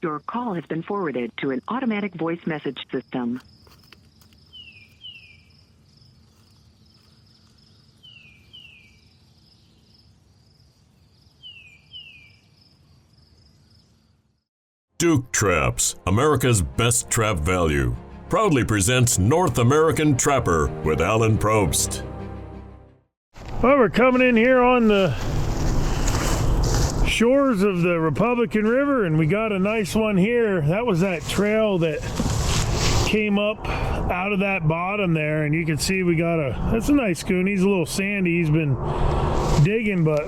Your call has been forwarded to an automatic voice message system. Duke Traps, America's best trap value, proudly presents North American Trapper with Alan Probst. Well, we're coming in here on the shores of the Republican River, and we got a nice one here. That was that trail that came up out of that bottom there, and you can see we got that's a nice coon. He's a little sandy. He's been digging, but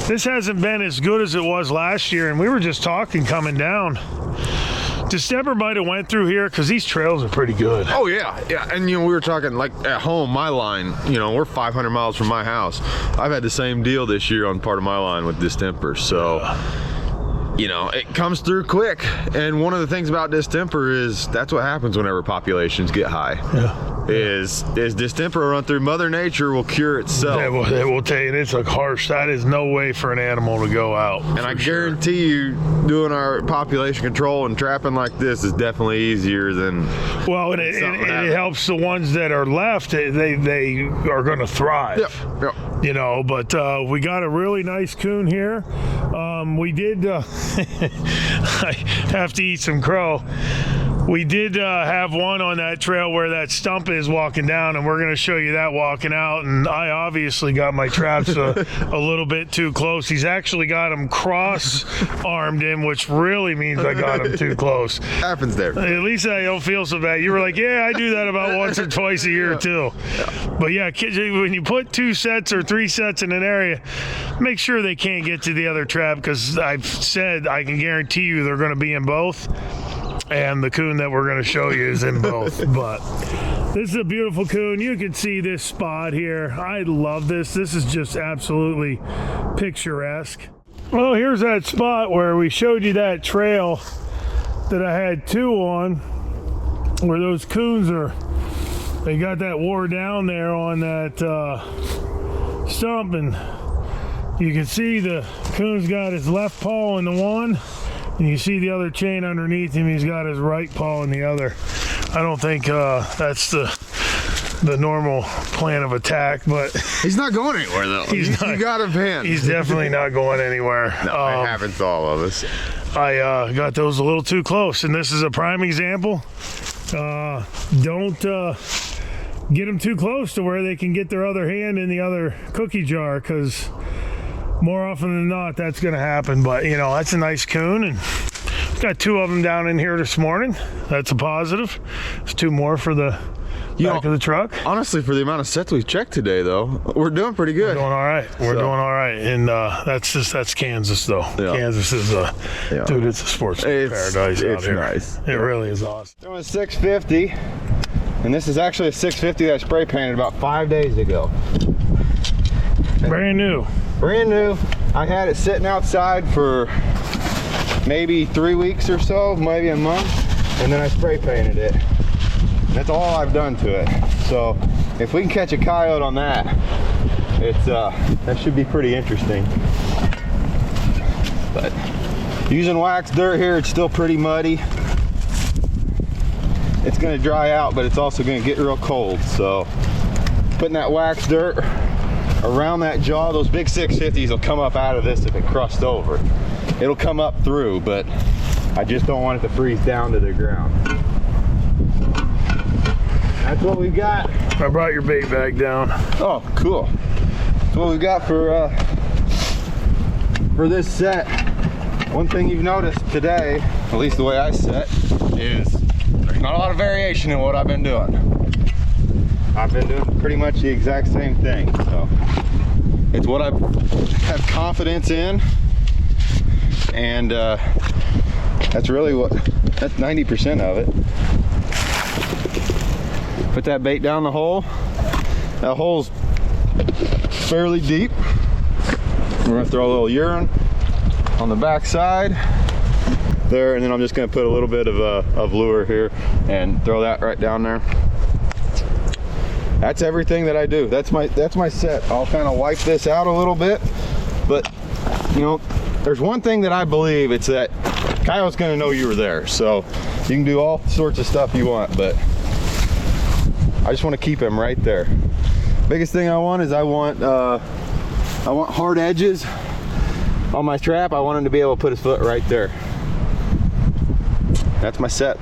this hasn't been as good as it was last year, and we were just talking coming down. Distemper might have went through here because these trails are pretty good. Oh yeah, and we were talking like at home, my line, we're 500 miles from my house. I've had the same deal this year on part of my line with distemper, so it comes through quick. And one of the things about distemper is that's what happens whenever populations get high. Yeah. Is distemper will run through. Mother Nature will cure itself. It will tell you, it's like harsh. That is no way for an animal to go out. And I guarantee you, doing our population control and trapping like this is definitely easier than. Well, it helps the ones that are left. They are going to thrive. Yep. But we got a really nice coon here. We did. I have to eat some crow. We did have one on that trail where that stump is walking down, and we're going to show you that walking out. And I obviously got my traps a little bit too close. He's actually got them cross-armed in, which really means I got him too close. Happens there. At least I don't feel so bad. You were like, yeah, I do that about once or twice a year too. But yeah, when you put 2 sets or 3 sets in an area, make sure they can't get to the other trap, because I've said I can guarantee you they're going to be in both. And the coon that we're going to show you is in both. But this is a beautiful coon. You can see this spot here. I love this. This is just absolutely picturesque. Well, here's that spot where we showed you that trail that I had 2 on, where those coons they got that wore down there on that stump, and you can see the coon's got his left paw in the one, and you see the other chain underneath him. He's got his right paw in the other. I don't think that's the normal plan of attack, but he's not going anywhere though. You got him pinned. He's definitely not going anywhere. No, it happens to all of us. I got those a little too close, and this is a prime example. Don't get them too close to where they can get their other hand in the other cookie jar, because more often than not, that's going to happen. But, that's a nice coon, and got 2 of them down in here this morning. That's a positive. There's 2 more for the back of the truck. Honestly, for the amount of sets we've checked today, though, we're doing pretty good. We're doing all right. We're doing all right. And that's Kansas, though. Yeah. Kansas is, dude, it's a sports paradise out here. It's nice. It really is awesome. Doing a 650, and this is actually a 650 that I spray painted about 5 days ago. Brand new. Brand new. I had it sitting outside for maybe 3 weeks or so, maybe a month, and then I spray painted it. That's all I've done to it. So if we can catch a coyote on that, that should be pretty interesting. But using wax dirt here, it's still pretty muddy. It's going to dry out, but it's also going to get real cold. So putting that wax dirt around that jaw, those big 650s will come up out of this if it crust over. It'll come up through, but I just don't want it to freeze down to the ground. That's what we've got. I brought your bait bag down. Oh, cool. That's what we've got for this set. One thing you've noticed today, at least the way I set, is there's not a lot of variation in what I've been doing. I've been doing pretty much the exact same thing. So it's what I have confidence in, and that's really that's 90% of it. Put that bait down the hole. That hole's fairly deep. We're gonna throw a little urine on the back side there, and then I'm just gonna put a little bit of lure here and throw that right down there. That's everything that I do. That's my set. I'll kind of wipe this out a little bit, but there's one thing that I believe, it's that Coyote's gonna know you were there, so you can do all sorts of stuff you want, but I just want to keep him right there. Biggest thing I want is I want hard edges on my trap. I want him to be able to put his foot right there. That's my set.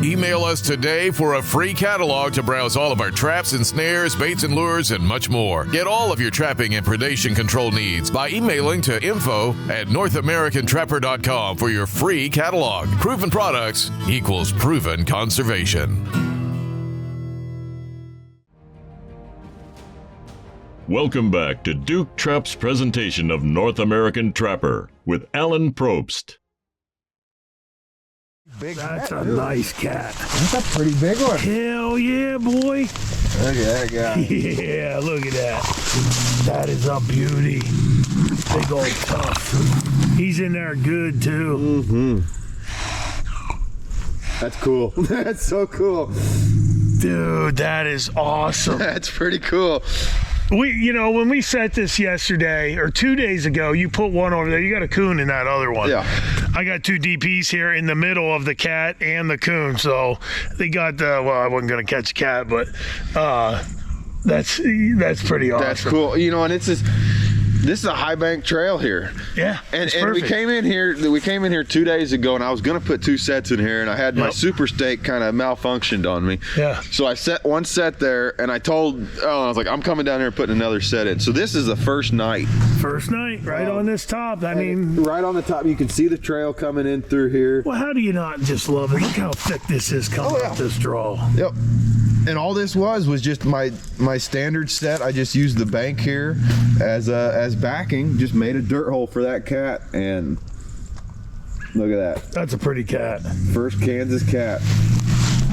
Email us today for a free catalog to browse all of our traps and snares, baits and lures, and much more. Get all of your trapping and predation control needs by emailing to info@NorthAmericanTrapper.com for your free catalog. Proven products equals proven conservation. Welcome back to Duke Trap's presentation of North American Trapper with Alan Probst. That's a nice cat. That's a pretty big one. Hell yeah, boy. Look at that guy. Yeah, look at that. That is a beauty. Big old tough. He's in there good too. Mm-hmm. That's cool. That's so cool. Dude, that is awesome. That's pretty cool. When we set this yesterday or 2 days ago, you put one over there. You got a coon in that other one. Yeah. I got two DPs here in the middle of the cat and the coon. So they got well, I wasn't going to catch a cat, but that's pretty awesome. That's cool. And it's just, this is a high bank trail here. Yeah. And we came in here 2 days ago, and I was gonna put 2 sets in here, and I had my super stake kind of malfunctioned on me. Yeah. So I set one set there, and I was like, I'm coming down here and putting another set in. So this is the first night. First night, right on this top. I mean, right on the top, you can see the trail coming in through here. Well, how do you not just love it? Look how thick this is coming up this draw. Yep. And all this was just my standard set. I just used the bank here as backing. Just made a dirt hole for that cat, and look at that. That's a pretty cat. First Kansas cat.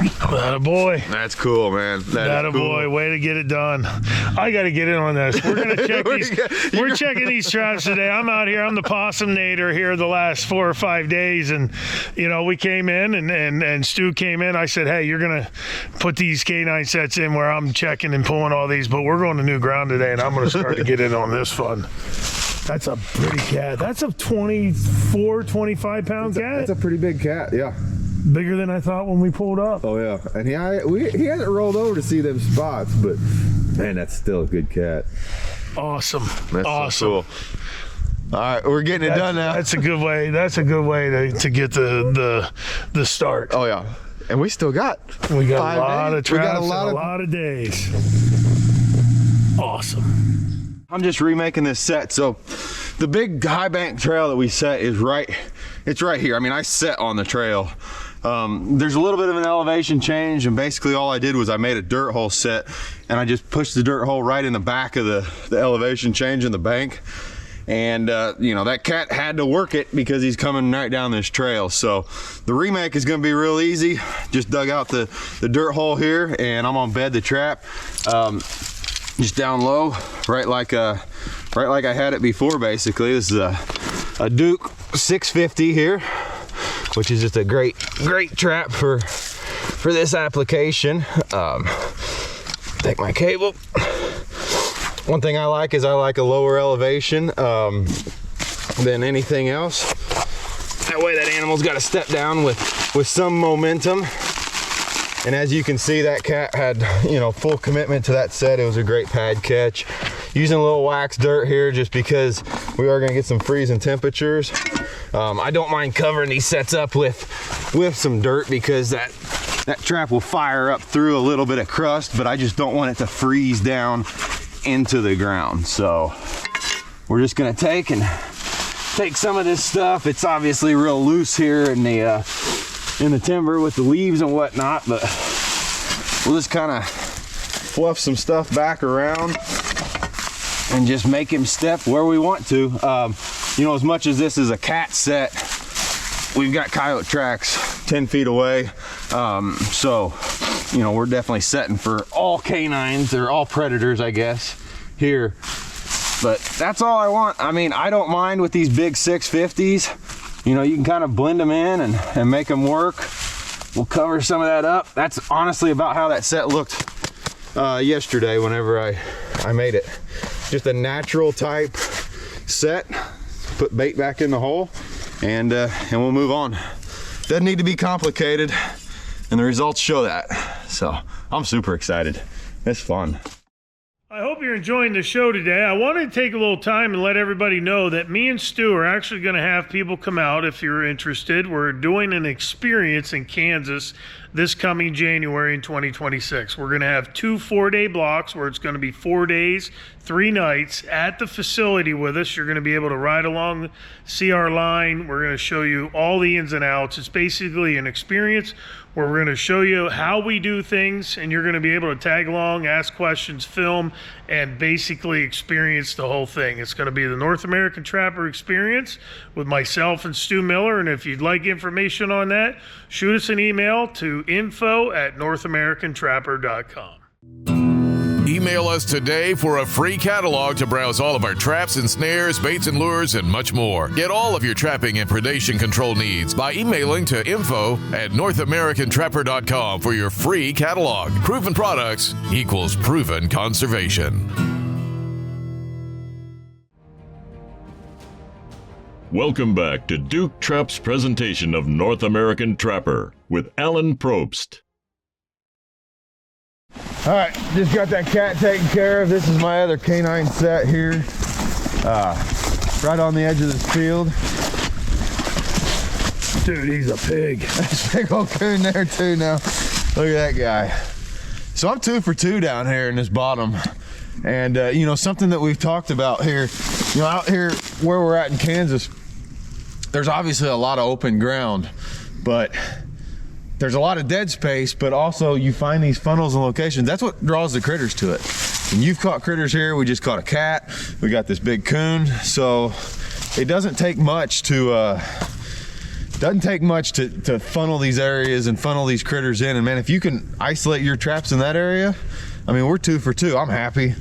Atta boy. That's cool, man. Atta boy. Way to get it done. I got to get in on this. We're gonna check these. We're checking these traps today. I'm out here. I'm the Opossum-nator here the last 4 or 5 days, and we came in and Stu came in. I said, hey, you're gonna put these K9 sets in where I'm checking and pulling all these, but we're going to new ground today, and I'm gonna start to get in on this fun. That's a pretty cat. That's a 24, 25 pound cat. That's a pretty big cat, yeah. Bigger than I thought when we pulled up. Oh yeah, and he hasn't rolled over to see them spots, but man, that's still a good cat. Awesome. That's awesome. So cool. All right, we're getting it done now. That's a good way. That's a good way to get the start. Oh yeah, and we still got. We got a lot of traps. We got a lot of days. Awesome. I'm just remaking this set. So the big high bank trail that we set is right. It's right here. I mean, I set on the trail. There's a little bit of an elevation change, and basically all I did was I made a dirt hole set, and I just pushed the dirt hole right in the back of the elevation change in the bank. And that cat had to work it because he's coming right down this trail. So the remake is going to be real easy. Just dug out the dirt hole here, and I'm gonna bed the trap just down low, right like I had it before. Basically, this is a Duke 650 here, which is just a great trap for this application. Take my cable. One thing I like is I like a lower elevation than anything else. That way that animal's got to step down with some momentum. And as you can see, that cat had full commitment to that set. It was a great pad catch. Using a little wax dirt here just because we are going to get some freezing temperatures. I don't mind covering these sets up with some dirt because that trap will fire up through a little bit of crust, but I just don't want it to freeze down into the ground. So we're just going to take some of this stuff. It's obviously real loose here in the timber with the leaves and whatnot, but we'll just kind of fluff some stuff back around and just make him step where we want to. As much as this is a cat set, we've got coyote tracks 10 feet away. So we're definitely setting for all canines or all predators, I guess, here. But that's all I want. I mean, I don't mind with these big 650s. You can kind of blend them in and make them work. We'll cover some of that up. That's honestly about how that set looked yesterday whenever I made it. Just a natural type set. Put bait back in the hole and we'll move on. Doesn't need to be complicated, and the results show that. So I'm super excited. It's fun. I hope you're enjoying the show today. I wanted to take a little time and let everybody know that me and Stu are actually going to have people come out if you're interested. We're doing an experience in Kansas this coming January in 2026. We're going to have 2 4-day blocks where it's going to be 4 days, 3 nights at the facility with us. You're going to be able to ride along, see our line. We're going to show you all the ins and outs. It's basically an experience where we're going to show you how we do things, and you're going to be able to tag along, ask questions, film, and basically experience the whole thing. It's going to be the North American Trapper experience with myself and Stu Miller, and if you'd like information on that, shoot us an email to info@NorthAmericanTrapper.com. Email us today for a free catalog to browse all of our traps and snares, baits and lures, and much more. Get all of your trapping and predation control needs by emailing to info@NorthAmericanTrapper.com for your free catalog. Proven products equals proven conservation. Welcome back to Duke Trap's presentation of North American Trapper with Alan Probst. All right, just got that cat taken care of. This is my other canine set here, right on the edge of this field. Dude, he's a pig. That's big old coon there too now. Look at that guy. So I'm 2 for 2 down here in this bottom. And you know, something that we've talked about here, you know, out here where we're at in Kansas, there's obviously a lot of open ground, but there's a lot of dead space, but also you find these funnels and locations. That's what draws the critters to it. And you've caught critters here. We just caught a cat. We got this big coon. So it doesn't take much to funnel these areas and funnel these critters in. And man, if you can isolate your traps in that area, I mean, we're 2 for 2. I'm happy.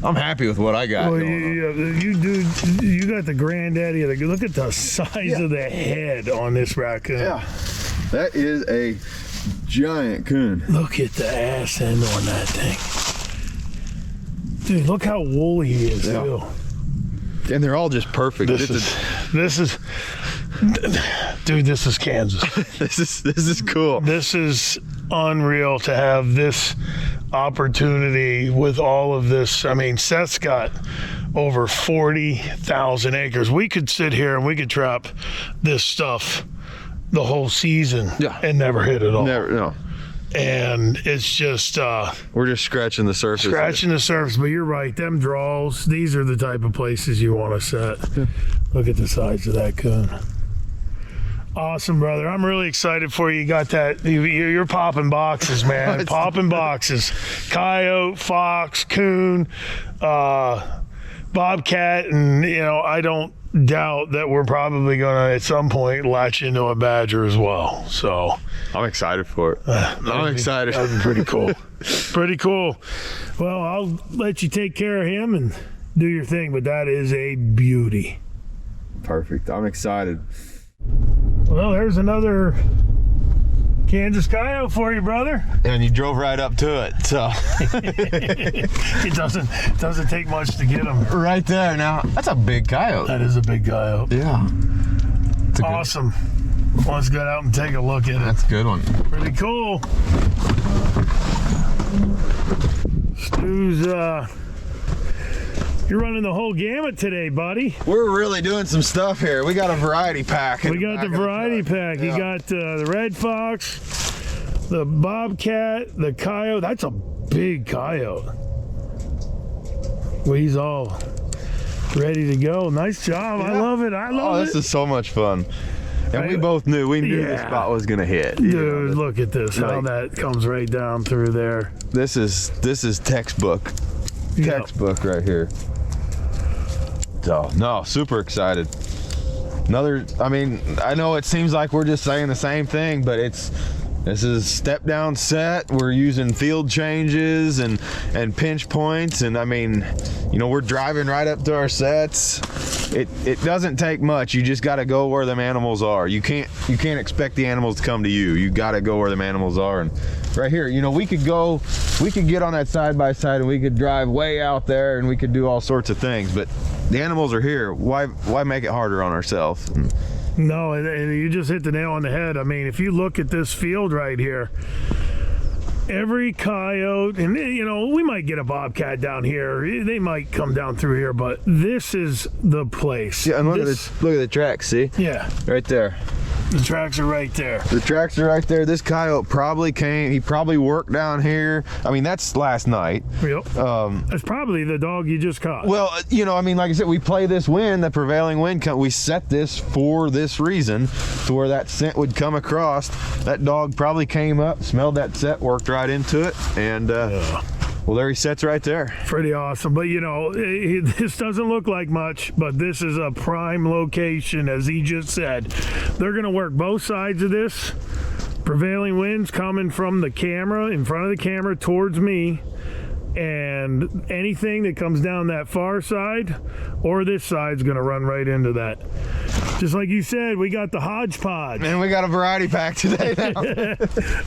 I'm happy with what I got. Well, you got the granddaddy of the. Look at the size of the head on this raccoon. Yeah. That is a giant coon. Look at the ass end on that thing. Dude, look how woolly he is, too. And they're all just perfect. This is dude, this is Kansas. This is cool. This is unreal to have this opportunity with all of this. I mean, Seth's got over 40,000 acres. We could sit here and we could trap this stuff the whole season and never hit it all. Never, no. And it's just we're just scratching the surface. But you're right, them draws, these are the type of places you want to set. Look at the size of that coon. Awesome, brother. I'm really excited for you. You got that. You're popping boxes, man. Popping boxes. Coyote, fox, coon, bobcat, and you know, I don't doubt that we're probably gonna at some point latch into a badger as well. So I'm excited for it. I'm excited. That'd be pretty cool. Pretty cool. Well, I'll let you take care of him and do your thing, but that is a beauty. Perfect. I'm excited. Well, there's another Kansas coyote for you, brother. And you drove right up to it, so it doesn't take much to get him. Right there. Now that's a big coyote. That is a big coyote. Yeah. Awesome. Let's get out and take a look at it. That's a good one. Pretty cool. Stu's you're running the whole gamut today, buddy. We're really doing some stuff here. We got a variety pack. We got the variety pack. Yeah. You got the red fox, the bobcat, the coyote. That's a big coyote. Well, he's all ready to go. Nice job. Yeah. I love it. I love it. This is so much fun. And we both knew the spot was gonna hit. Dude, look at this. How that comes right down through there. This is textbook. Textbook right here. So, no, super excited. I mean, I know it seems like we're just saying the same thing, but this is step down set. We're using field changes and pinch points, and I mean, you know, we're driving right up to our sets. It doesn't take much. You just got to go where them animals are. You can't expect the animals to come to you. You got to go where them animals are. And right here, you know, we could get on that side by side and we could drive way out there and we could do all sorts of things, but the animals are here. Why make it harder on ourselves? No, and you just hit the nail on the head. I mean, if you look at this field right here, every coyote, and you know, we might get a bobcat down here. They might come down through here, but this is the place. Yeah, and look at the tracks. See? Yeah, right there. The tracks are right there. The tracks are right there. This coyote probably came. He probably worked down here. I mean, that's last night. Yep. That's probably the dog you just caught. Well, you know, I mean, like I said, we play this wind, the prevailing wind. We set this for this reason, to where that scent would come across. That dog probably came up, smelled that scent, worked right into it, and well, there he sits right there. Pretty awesome. But, you know, this doesn't look like much, but this is a prime location, as he just said. They're going to work both sides of this. Prevailing winds coming from the camera, in front of the camera, towards me. And anything that comes down that far side or this side's going to run right into that. Just like you said, we got the hodgepodge. Man, we got a variety pack today now.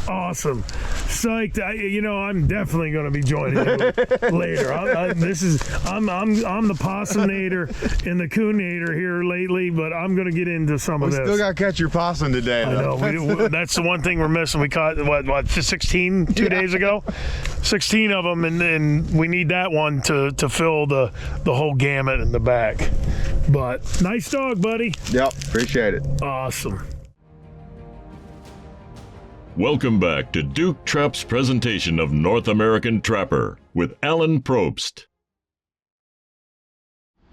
Awesome. Psyched. You know, I'm definitely going to be joining you later. I'm the Possum-nator and the Coon-nator here lately, but I'm going to get into some of this. We still got to catch your possum today, though. I know. That's the one thing we're missing. We caught, what 16 2 days ago? 16 of them, and we need that one to fill the whole gamut in the back. But nice dog, buddy. Yep, appreciate it. Awesome. Welcome back to Duke Trap's presentation of North American Trapper with Alan Probst.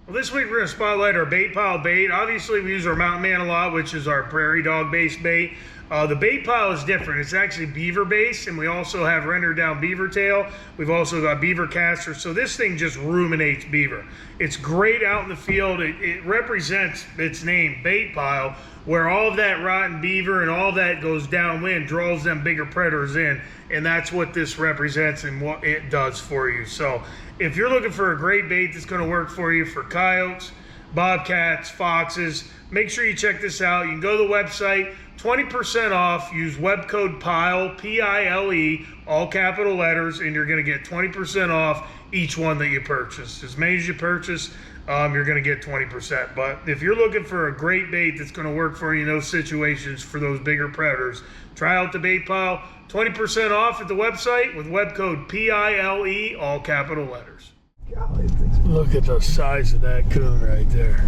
Well, this week we're going to spotlight our bait pile bait. Obviously, we use our Mountain Man a lot, which is our prairie dog based bait. The bait pile is different. It's actually beaver based, and we also have rendered down beaver tail. We've also got beaver caster. So this thing just ruminates beaver. It's great out in the field. It represents its name, bait pile, where all of that rotten beaver and all that goes downwind, draws them bigger predators in. And that's what this represents and what it does for you. So if you're looking for a great bait that's going to work for you for coyotes, bobcats, foxes, make sure you check this out. You can go to the website, 20% off, use web code PILE, P-I-L-E, all capital letters, and you're going to get 20% off each one that you purchase. As many as you purchase, you're going to get 20%. But if you're looking for a great bait that's going to work for you in those situations for those bigger predators, try out the bait pile. 20% off at the website with web code PILE, all capital letters. Look at the size of that coon right there.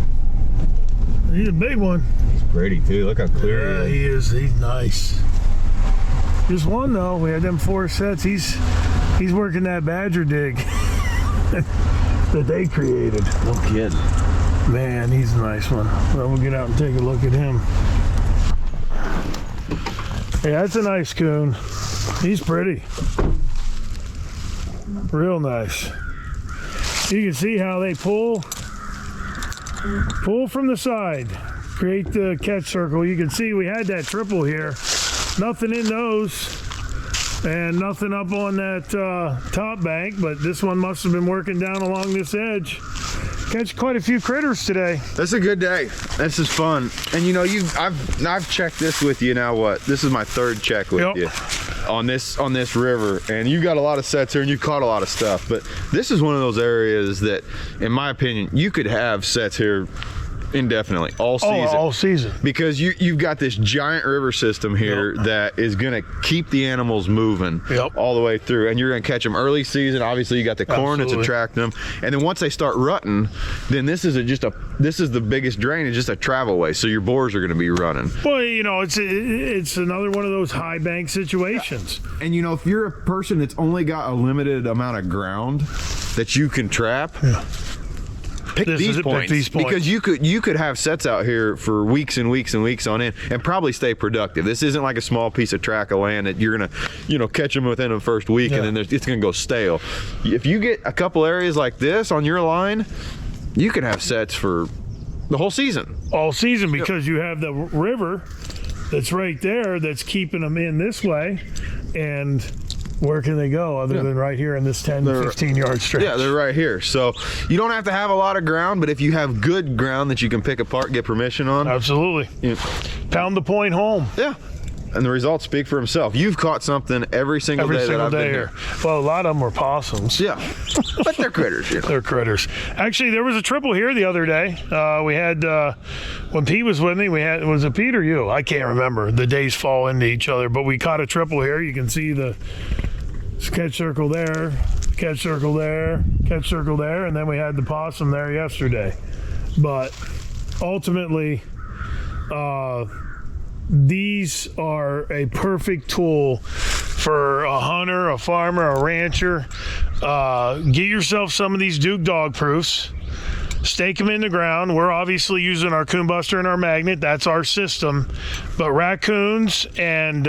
He's a big one. He's pretty too. Look how clear he is. He's nice. Just one though. We had them 4 sets. He's working that badger dig that they created. No kidding. Man, he's a nice one. Well, we'll get out and take a look at him. Yeah, that's a nice coon. He's pretty. Real nice. You can see how they pull from the side, create the catch circle. You can see we had that triple here. Nothing in those and nothing up on that top bank, but this one must have been working down along this edge. Catch quite a few critters today. That's a good day. This is fun. And you know, I've checked this with you now. What? This is my 3rd check with you on this river, and you got a lot of sets here, and you caught a lot of stuff. But this is one of those areas that, in my opinion, you could have sets here indefinitely, all season. All season. Because you've got this giant river system here that is going to keep the animals moving all the way through, and you're going to catch them early season. Obviously, you got the corn that's attracting them, and then once they start rutting, then this is the biggest drain. It's just a travel way, so your boars are going to be running. Well, you know, it's another one of those high bank situations. And you know, if you're a person that's only got a limited amount of ground that you can trap. Pick these points, because you could have sets out here for weeks and weeks and weeks on end and probably stay productive. This isn't like a small piece of tract of land that you're gonna, you know, catch them within the first week and then it's gonna go stale. If you get a couple areas like this on your line, you can have sets for the whole season. All season, because you have the river that's right there that's keeping them in this way, and where can they go other than right here in this 10 to 15 yard stretch? Yeah, they're right here. So you don't have to have a lot of ground, but if you have good ground that you can pick apart, get permission on. Absolutely. Pound the point home. Yeah. And the results speak for himself. You've caught something every single day that I've been here. Well, a lot of them were possums. Yeah, but they're critters. You know. They're critters. Actually, there was a triple here the other day. We had, when Pete was with me, was it Pete or you? I can't remember. The days fall into each other, but we caught a triple here. You can see the catch circle there, catch circle there, catch circle there, and then we had the possum there yesterday. But ultimately, these are a perfect tool for a hunter, a farmer, a rancher. Get yourself some of these Duke dog proofs. Stake them in the ground. We're obviously using our Coon Buster and our magnet. That's our system. But raccoons and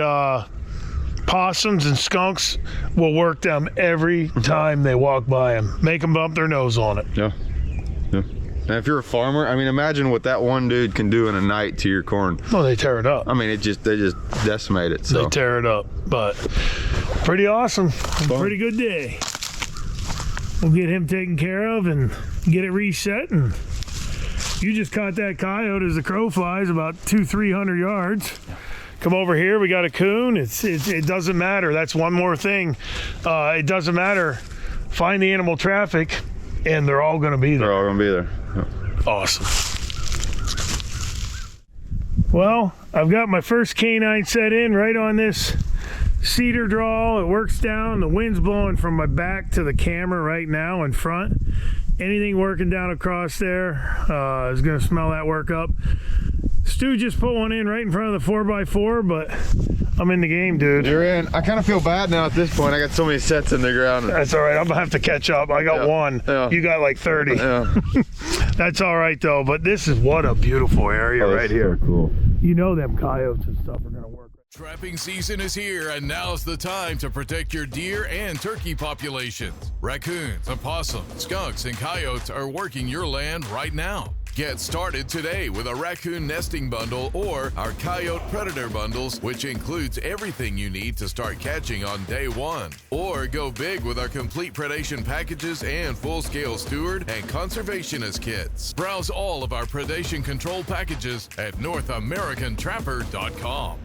possums and skunks will work them every time they walk by them. Make them bump their nose on it. Yeah. Yeah. And if you're a farmer, I mean, imagine what that one dude can do in a night to your corn. Well, they tear it up. I mean, they just decimate it. So. They tear it up. But pretty awesome. Pretty good day. We'll get him taken care of and get it reset. And you just caught that coyote as the crow flies about 200-300 yards. Come over here. We got a coon. It doesn't matter. That's one more thing. It doesn't matter. Find the animal traffic, and they're all going to be there. They're all going to be there. Yeah. Awesome. Well, I've got my first canine set in right on this cedar draw. It works down. The wind's blowing from my back to the camera right now in front. Anything working down across there is going to smell that work up. Stu just put one in right in front of the 4x4, but I'm in the game, dude. You're in. I kind of feel bad now at this point. I got so many sets in the ground. That's all right. I'm going to have to catch up. I got one. Yeah. You got like 30. Yeah. That's all right, though. But this is what a beautiful area right here. So cool. You know them coyotes and stuff are going to work. Trapping season is here, and now's the time to protect your deer and turkey populations. Raccoons, opossums, skunks, and coyotes are working your land right now. Get started today with a raccoon nesting bundle or our coyote predator bundles, which includes everything you need to start catching on day one. Or go big with our complete predation packages and full-scale steward and conservationist kits. Browse all of our predation control packages at NorthAmericanTrapper.com.